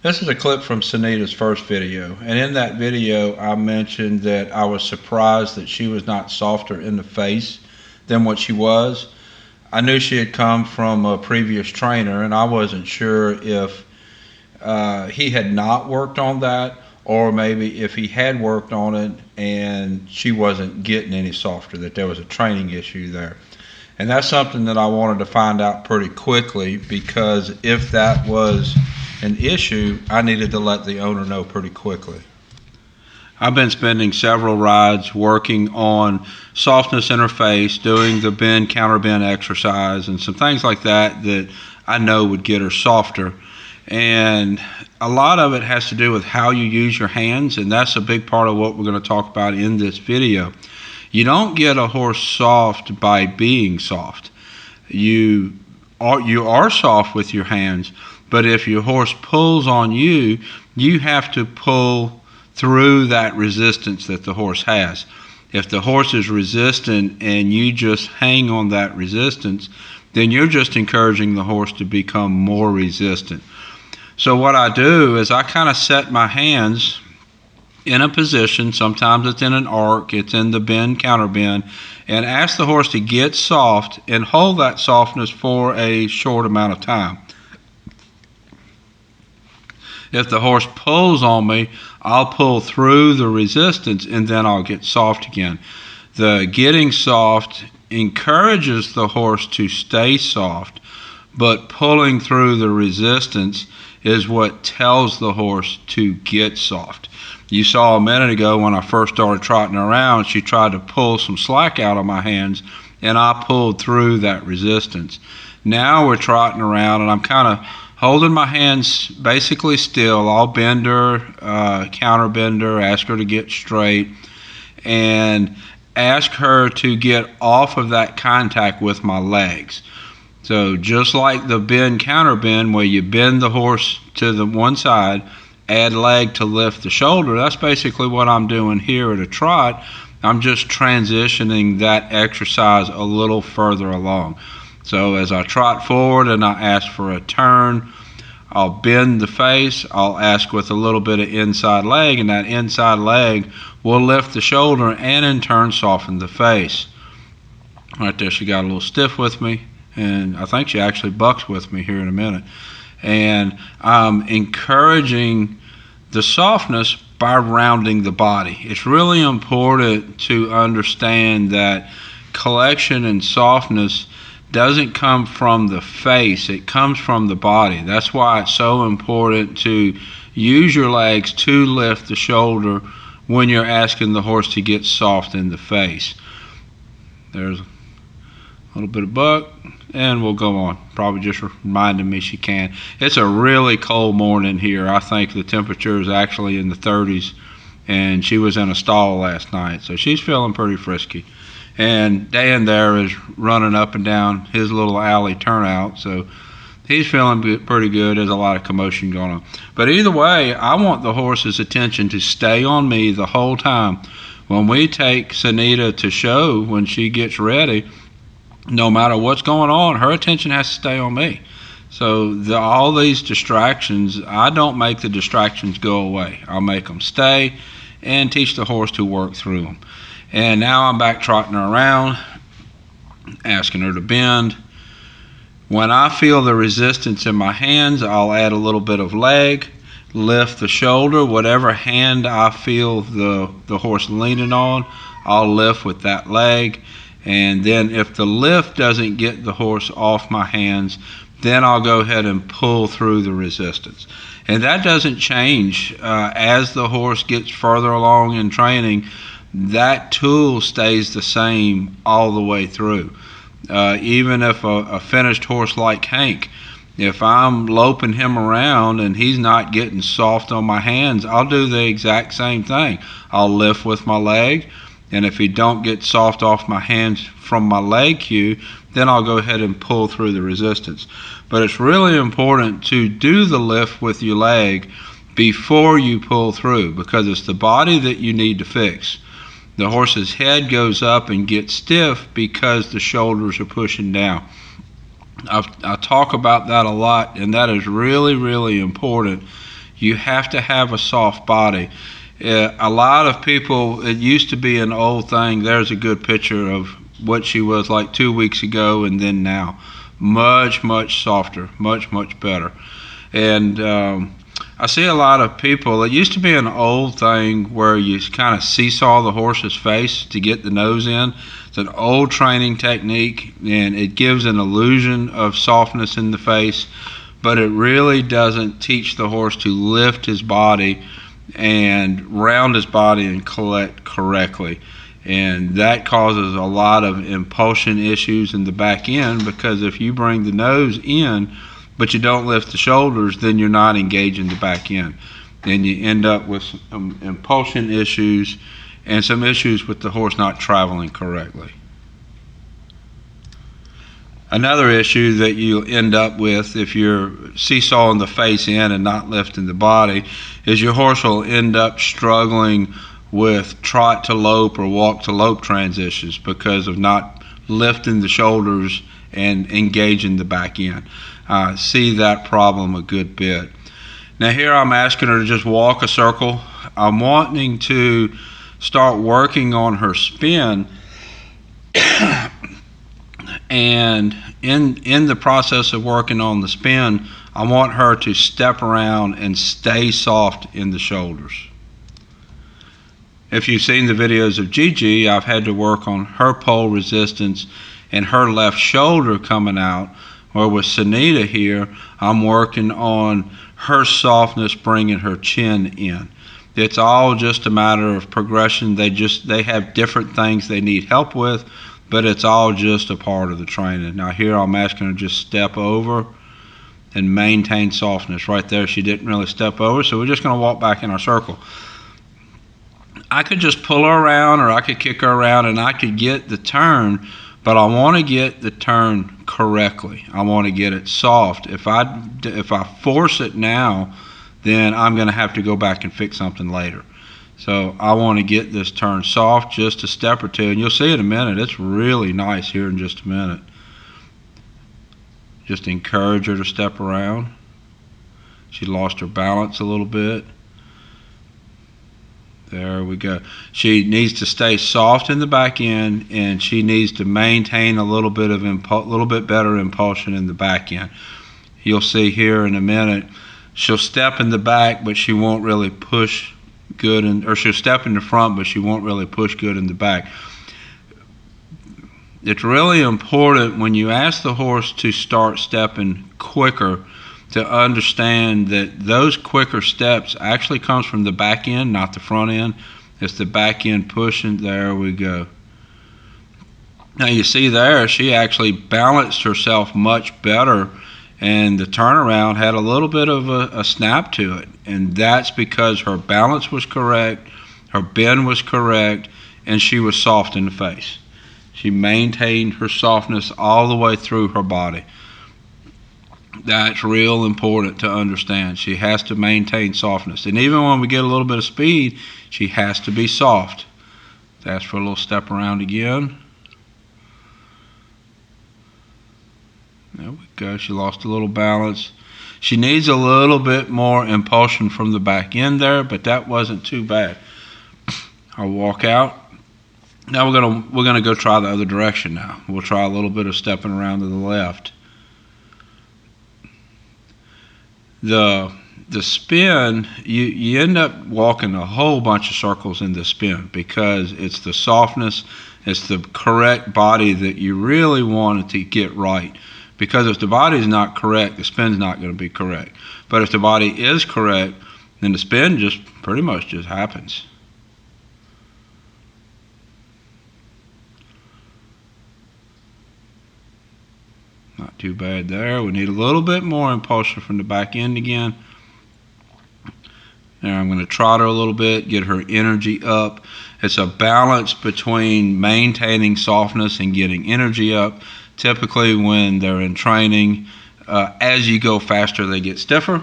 This is a clip from Sonita's first video, and in that video I mentioned that I was surprised that she was not softer in the face than what she was. I knew she had come from a previous trainer, and I wasn't sure if he had not worked on that, or maybe if he had worked on it and she wasn't getting any softer, that there was a training issue there. And that's something that I wanted to find out pretty quickly, because if that was an issue, I needed to let the owner know pretty quickly. I've been spending several rides working on softness in her face, doing the bend, counter bend exercise, and some things like that that I know would get her softer. And a lot of it has to do with how you use your hands, and that's a big part of what we're going to talk about in this video. You don't get a horse soft by being soft. You are soft with your hands, but if your horse pulls on you, you have to pull through that resistance that the horse has. If the horse is resistant and you just hang on that resistance, then you're just encouraging the horse to become more resistant. So what I do is I kind of set my hands in a position, sometimes it's in an arc, it's in the bend, counter bend, and ask the horse to get soft and hold that softness for a short amount of time. If the horse pulls on me, I'll pull through the resistance and then I'll get soft again. The getting soft encourages the horse to stay soft, but pulling through the resistance is what tells the horse to get soft. You saw a minute ago when I first started trotting around, she tried to pull some slack out of my hands, and I pulled through that resistance. Now we're trotting around, and I'm kind of holding my hands basically still. I'll bend her, counter bend her, ask her to get straight, and ask her to get off of that contact with my legs. So just like the bend, counter bend, where you bend the horse to the one side, add leg to lift the shoulder, that's basically what I'm doing here at a trot. I'm just transitioning that exercise a little further along. So as I trot forward and I ask for a turn, I'll bend the face, I'll ask with a little bit of inside leg, and that inside leg will lift the shoulder and in turn soften the face. Right there, she got a little stiff with me, and I think she actually bucks with me here in a minute. And I'm encouraging the softness by rounding the body. It's really important to understand that collection and softness doesn't come from the face, it comes from the body. That's why it's so important to use your legs to lift the shoulder when you're asking the horse to get soft in the face. There's a little bit of buck, and we'll go on. Probably just reminding me she can. It's a really cold morning here. I think the temperature is actually in the 30s, and she was in a stall last night, so she's feeling pretty frisky. And Dan there is running up and down his little alley turnout, so he's feeling pretty good. There's a lot of commotion going on. But either way, I want the horse's attention to stay on me the whole time. When we take Sonita to show, when she gets ready, no matter what's going on, her attention has to stay on me. So all these distractions, I don't make the distractions go away. I'll make them stay and teach the horse to work through them. And now I'm back trotting her around, asking her to bend. When I feel the resistance in my hands, I'll add a little bit of leg, lift the shoulder. Whatever hand I feel the horse leaning on, I'll lift with that leg. And then if the lift doesn't get the horse off my hands, then I'll go ahead and pull through the resistance. And that doesn't change as the horse gets further along in training. That tool stays the same all the way through. Even if a finished horse like Hank, if I'm loping him around and he's not getting soft on my hands, I'll do the exact same thing. I'll lift with my leg, and if he don't get soft off my hands from my leg cue, then I'll go ahead and pull through the resistance. But it's really important to do the lift with your leg before you pull through, because it's the body that you need to fix. The horse's head goes up and gets stiff because the shoulders are pushing down. I talk about that a lot, and that is really, really important. You have to have a soft body. A lot of people, it used to be an old thing. There's a good picture of what she was like 2 weeks ago and then now. Much, much softer, much, much better. And I see a lot of people, it used to be an old thing where you kind of seesaw the horse's face to get the nose in. It's an old training technique, and it gives an illusion of softness in the face, but it really doesn't teach the horse to lift his body and round his body and collect correctly. And that causes a lot of impulsion issues in the back end, because if you bring the nose in but you don't lift the shoulders, then you're not engaging the back end. And you end up with some impulsion issues and some issues with the horse not traveling correctly. Another issue that you'll end up with if you're seesawing the face in and not lifting the body is your horse will end up struggling with trot to lope or walk to lope transitions because of not lifting the shoulders and engaging the back end. I see that problem a good bit. Now here I'm asking her to just walk a circle. I'm wanting to start working on her spin, and in the process of working on the spin, I want her to step around and stay soft in the shoulders. If you've seen the videos of Gigi, I've had to work on her pole resistance and her left shoulder coming out. Or with Sonita here, I'm working on her softness, bringing her chin in. It's all just a matter of progression. They have different things they need help with, but it's all just a part of the training. Now here I'm asking her to just step over and maintain softness. Right there, she didn't really step over, so we're just going to walk back in our circle. I could just pull her around, or I could kick her around, and I could get the turn, but I want to get the turn correctly. I want to get it soft. If I force it now, then I'm going to have to go back and fix something later. So I want to get this turn soft, just a step or two, and you'll see in a minute. It's really nice here in just a minute. Just encourage her to step around. She lost her balance a little bit. There we go. She needs to stay soft in the back end, and she needs to maintain a little bit better impulsion in the back end. You'll see here in a minute, she'll step in the back, but she won't really push good, or she'll step in the front, but she won't really push good in the back. It's really important when you ask the horse to start stepping quicker to understand that those quicker steps actually comes from the back end, not the front end. It's the back end pushing. There we go. Now you see there, she actually balanced herself much better, and the turnaround had a little bit of a snap to it. And that's because her balance was correct, her bend was correct, and she was soft in the face. She maintained her softness all the way through her body. That's real important to understand. She has to maintain softness. And even when we get a little bit of speed, she has to be soft. Let's ask for a little step around again. There we go. She lost a little balance. She needs a little bit more impulsion from the back end there, but that wasn't too bad. I'll walk out. Now we're gonna go try the other direction now. We'll try a little bit of stepping around to the left. The spin, you end up walking a whole bunch of circles in the spin because it's the softness, it's the correct body that you really wanted to get right. Because if the body is not correct, the spin's not going to be correct. But if the body is correct, then the spin just pretty much just happens. Not too bad there. We need a little bit more impulsion from the back end again. Now I'm going to trot her a little bit, get her energy up. It's a balance between maintaining softness and getting energy up. Typically when they're in training, as you go faster, they get stiffer.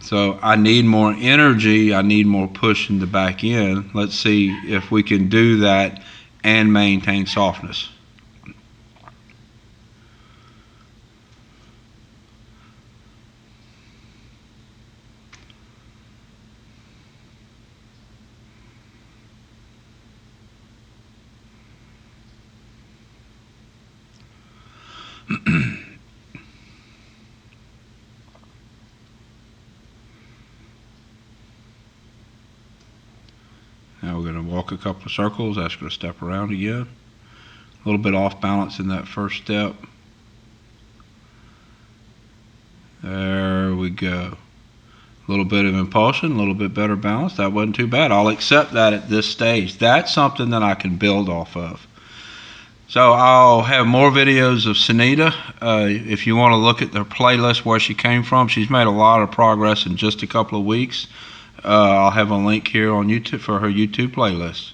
So I need more energy. I need more push in the back end. Let's see if we can do that and maintain softness. Now we're going to walk a couple of circles, ask her to step around again. A little bit off balance in that first step. There we go. A little bit of impulsion, a little bit better balance. That wasn't too bad. I'll accept that at this stage. That's something that I can build off of. So I'll have more videos of Sonita. If you want to look at the playlist where she came from, she's made a lot of progress in just a couple of weeks. I'll have a link here on YouTube for her YouTube playlist.